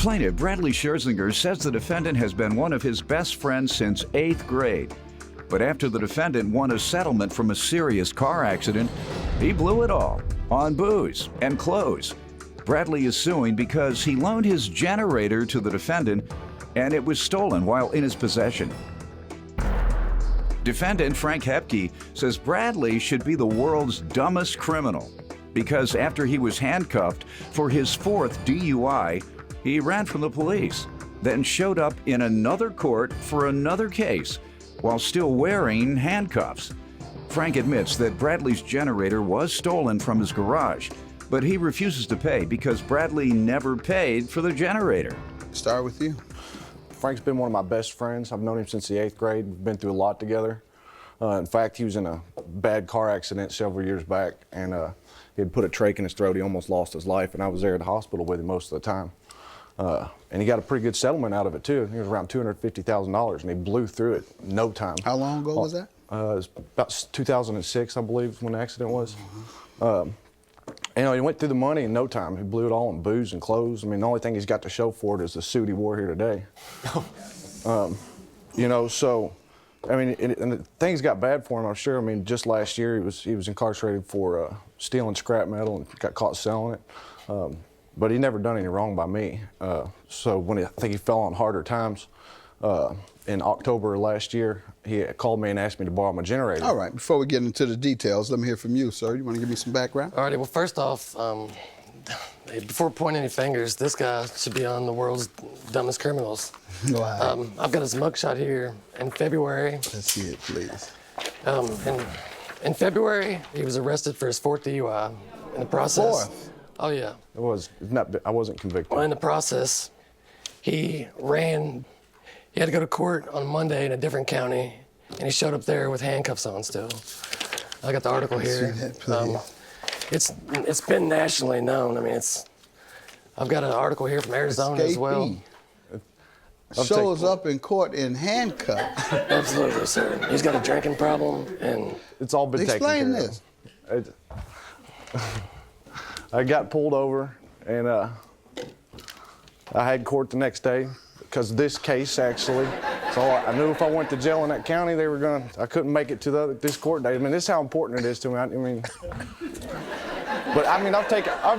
Plaintiff Bradley Scherzinger says the defendant has been one of his best friends since 8th grade. But after the defendant won a settlement from a serious car accident, he blew it all on booze and clothes. Bradley is suing because he loaned his generator to the defendant and it was stolen while in his possession. Defendant Frank Hepke says Bradley should be the world's dumbest criminal because after he was handcuffed for his 4th DUI, he ran from the police, then showed up in another court for another case while still wearing handcuffs. Frank admits that Bradley's generator was stolen from his garage, but he refuses to pay because Bradley never paid for the generator. Start with you. Frank's been one of my best friends. I've known him since the 8th grade. We've been through a lot together. In fact, he was in a bad car accident several years back, and he had put a trach in his throat. He almost lost his life, and I was there at the hospital with him most of the time. And he got a pretty good settlement out of it, too. It was around $250,000, and he blew through it in no time. How long ago was that? It was about 2006, I believe, when the accident was. He went through the money in no time. He blew it all in booze and clothes. I mean, the only thing he's got to show for it is the suit he wore here today. And things got bad for him, I'm sure. I mean, just last year he was incarcerated for stealing scrap metal and got caught selling it. But he never done any wrong by me. So when I think he fell on harder times, in October of last year, he called me and asked me to borrow my generator. All right, before we get into the details, let me hear from you, sir. You want to give me some background? All righty, well, first off, before pointing any fingers, this guy should be on the world's dumbest criminals. Wow. I've got his mugshot here in February. Let's see it, please. In February, he was arrested for his 4th DUI. In the process... 4th? Oh, yeah. I wasn't convicted. Well, in the process, he had to go to court on Monday in a different county, and he showed up there with handcuffs on still. I got the article here. It's been nationally known. I mean, I've got an article here from Arizona as well. Shows up in court in handcuffs. Absolutely, sir. He's got a drinking problem, and it's all been taken care of. Explain this. I got pulled over, and I had court the next day because of this case, actually. So I knew if I went to jail in that county, I couldn't make it to this court day. I mean, this is how important it is to me. But I mean, I've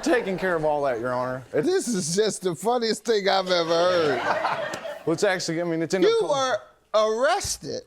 taken care of all that, Your Honor. This is just the funniest thing I've ever heard. Well, it's actually, I mean, it's in You were arrested,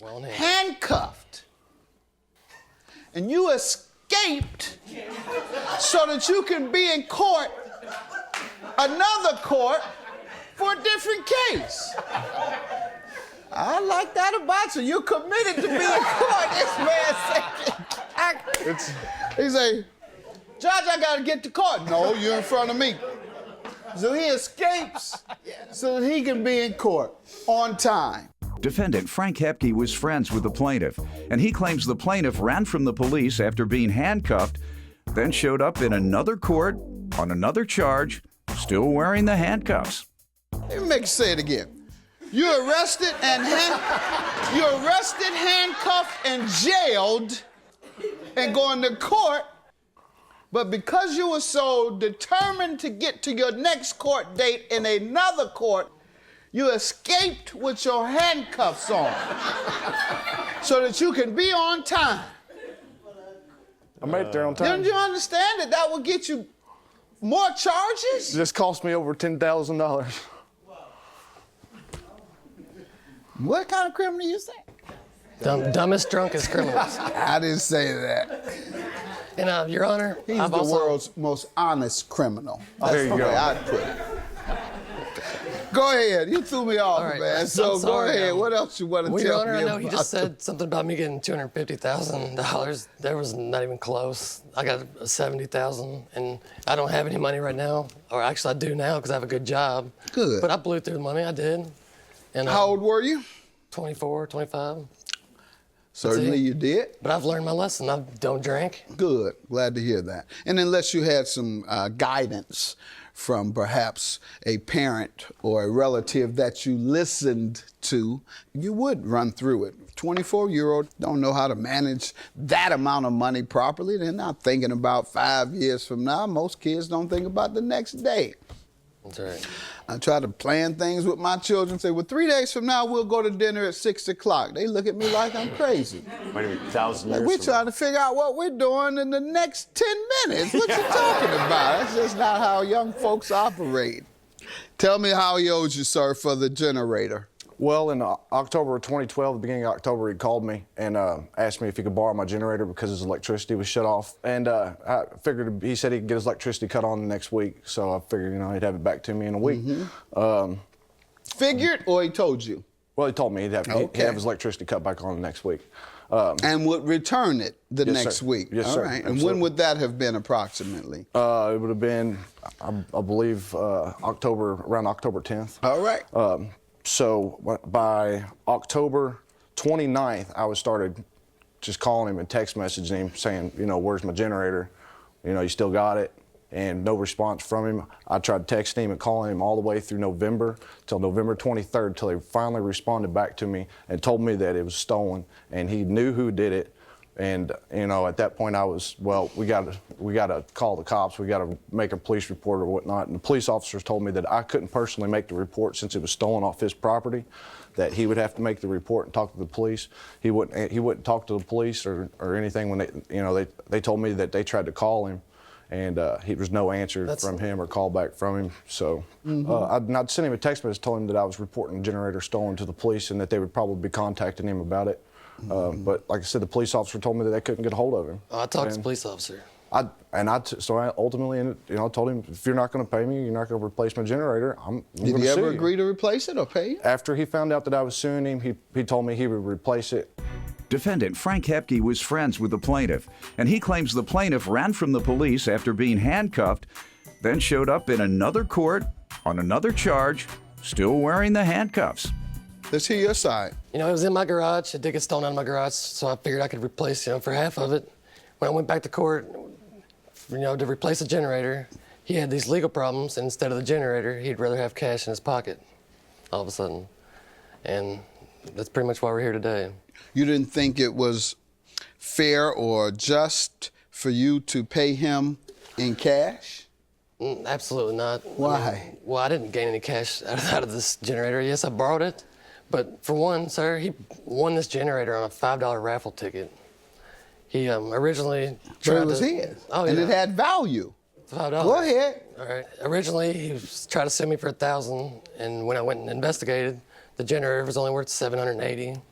handcuffed, and you escaped so that you can be in court, another court, for a different case. I like that about you. You're committed to being in court. This man said, he say, Judge, I gotta get to court. No, you're in front of me. So he escapes so that he can be in court on time. Defendant Frank Hepke was friends with the plaintiff, and he claims the plaintiff ran from the police after being handcuffed, then showed up in another court on another charge, still wearing the handcuffs. Let me make you say it again. You're arrested, handcuffed, and jailed, and going to court, but because you were so determined to get to your next court date in another court, you escaped with your handcuffs on so that you can be on time. I made it there on time. Didn't you understand that would get you more charges? It just cost me over $10,000. What kind of criminal you say? Dumbest, drunkest criminals. I didn't say that. And Your Honor, he's the world's most honest criminal. There you go. I'd put it. Go ahead. You threw me off, right, man. So go ahead. What else you want to tell me? Your Honor, I know about? he just said something about me getting $250,000. That was not even close. I got $70,000, and I don't have any money right now. Or actually, I do now because I have a good job. Good. But I blew through the money. I did. And how old were you? 24, 25. Certainly you did. But I've learned my lesson. I don't drink. Good. Glad to hear that. And unless you had some guidance from perhaps a parent or a relative that you listened to, you would run through it. 24-year-old don't know how to manage that amount of money properly. They're not thinking about 5 years from now. Most kids don't think about the next day. That's right. I try to plan things with my children, say, well, 3 days from now, we'll go to dinner at 6 o'clock. They look at me like I'm crazy. Wait a minute, 1,000 years Like, we're from trying to figure out what we're doing in the next 10 minutes. What you talking about? That's just not how young folks operate. Tell me how he owes you, sir, for the generator. Well, in October of 2012, the beginning of October, he called me and asked me if he could borrow my generator because his electricity was shut off. And I figured, he said he could get his electricity cut on the next week. So I figured, he'd have it back to me in a week. Figured, or he told you? Well, he told me he'd have his electricity cut back on the next week. And would return it the Yes, next sir. week? Yes, All sir. right. And Absolutely. when would that have been approximately? It would have been, I believe, around October 10th. All right. So by October 29th, I started just calling him and text messaging him saying, where's my generator? You still got it? And no response from him. I tried texting him and calling him all the way through November, till November 23rd, till he finally responded back to me and told me that it was stolen and he knew who did it. And, at that point I was, well, we gotta call the cops. We gotta make a police report or whatnot. And the police officers told me that I couldn't personally make the report since it was stolen off his property, that he would have to make the report and talk to the police. He wouldn't talk to the police or anything when they told me that they tried to call him and there was no answer from him or call back from him. So I'd sent him a text message telling him that I was reporting the generator stolen to the police and that they would probably be contacting him about it. But like I said, the police officer told me that they couldn't get a hold of him. I talked to the police officer. So I ultimately, told him, if you're not going to pay me, you're not going to replace my generator, I'm going to sue you. Did he ever agree to replace it or pay you? After he found out that I was suing him, he told me he would replace it. Defendant Frank Hepke was friends with the plaintiff, and he claims the plaintiff ran from the police after being handcuffed, then showed up in another court on another charge, still wearing the handcuffs. Let's hear your side. It was in my garage. It did get stolen out of my garage, so I figured I could replace, for half of it. When I went back to court, to replace the generator, he had these legal problems, and instead of the generator, he'd rather have cash in his pocket, all of a sudden. And that's pretty much why we're here today. You didn't think it was fair or just for you to pay him in cash? Absolutely not. Why? I didn't gain any cash out of this generator. Yes, I borrowed it. But for one, sir, he won this generator on a $5 raffle ticket. He originally tried But it was to... his. Oh, and yeah. it had value. $5. Go ahead. All right. Originally, he tried to sue me for $1,000, and when I went and investigated, the generator was only worth $780.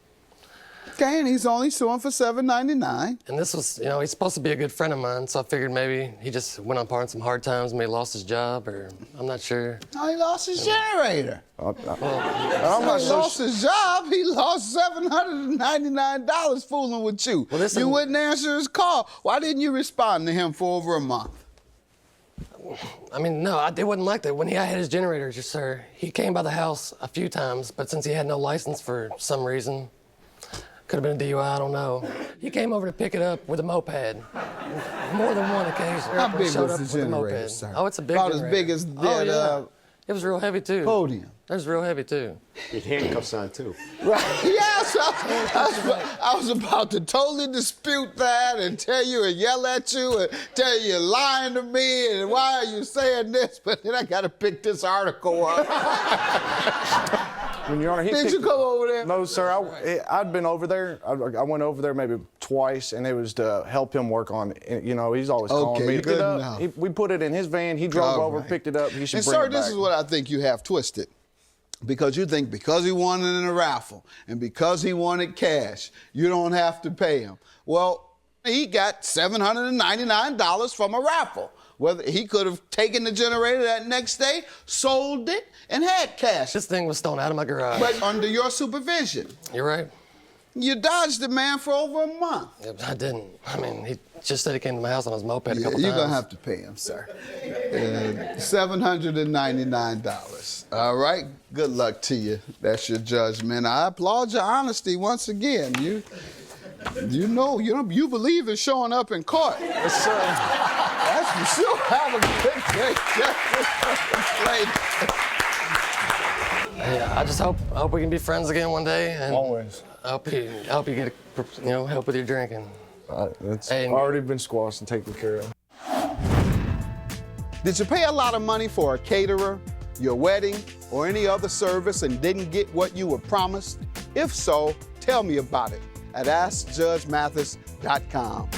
Okay, and he's only suing for $799. And this was, he's supposed to be a good friend of mine, so I figured maybe he just went on some hard times, maybe lost his job, or I'm not sure. No, he lost his generator. I'm He not so lost his job. He lost $799 fooling with you. Well, you wouldn't answer his call. Why didn't you respond to him for over a month? No, it wasn't like that. When he had his generator, sir, he came by the house a few times, but since he had no license for some reason, could have been a DUI, I don't know. He came over to pick it up with a moped. More than one occasion. How big Showed was up the with a generator, moped. sir? Oh, it's a big About generator. as big as that, yeah. It was real heavy, too. podium. It was real heavy, too. With handcuffs on, too. Right. Yes, I was about to totally dispute that and tell you and yell at you and tell you you're lying to me and why are you saying this? But then I got to pick this article up. Your Honor, Did you come over there? No, sir. I'd been over there. I went over there maybe twice, and it was to help him work on. He's always calling me to pick it up. We put it in his van. He drove over, picked it up. He should bring it back. And sir, this is what I think you have twisted. Because you think because he won it in a raffle and because he wanted cash, you don't have to pay him. Well, he got $799 from a raffle. Whether he could have taken the generator that next day, sold it, and had cash. This thing was stolen out of my garage. But under your supervision. You're right. You dodged the man for over a month. Yeah, I didn't. He just said he came to my house on his moped a couple times. You're going to have to pay him, sir. $799. All right? Good luck to you. That's your judgment. I applaud your honesty once again. You believe in showing up in court. Yes, sir. That's for sure. Have a good day, Hey, I just hope we can be friends again one day. And always. I hope you get help with your drinking. It's already been squashed and taken care of. Did you pay a lot of money for a caterer? your wedding, or any other service and didn't get what you were promised? If so, tell me about it at AskJudgeMathis.com.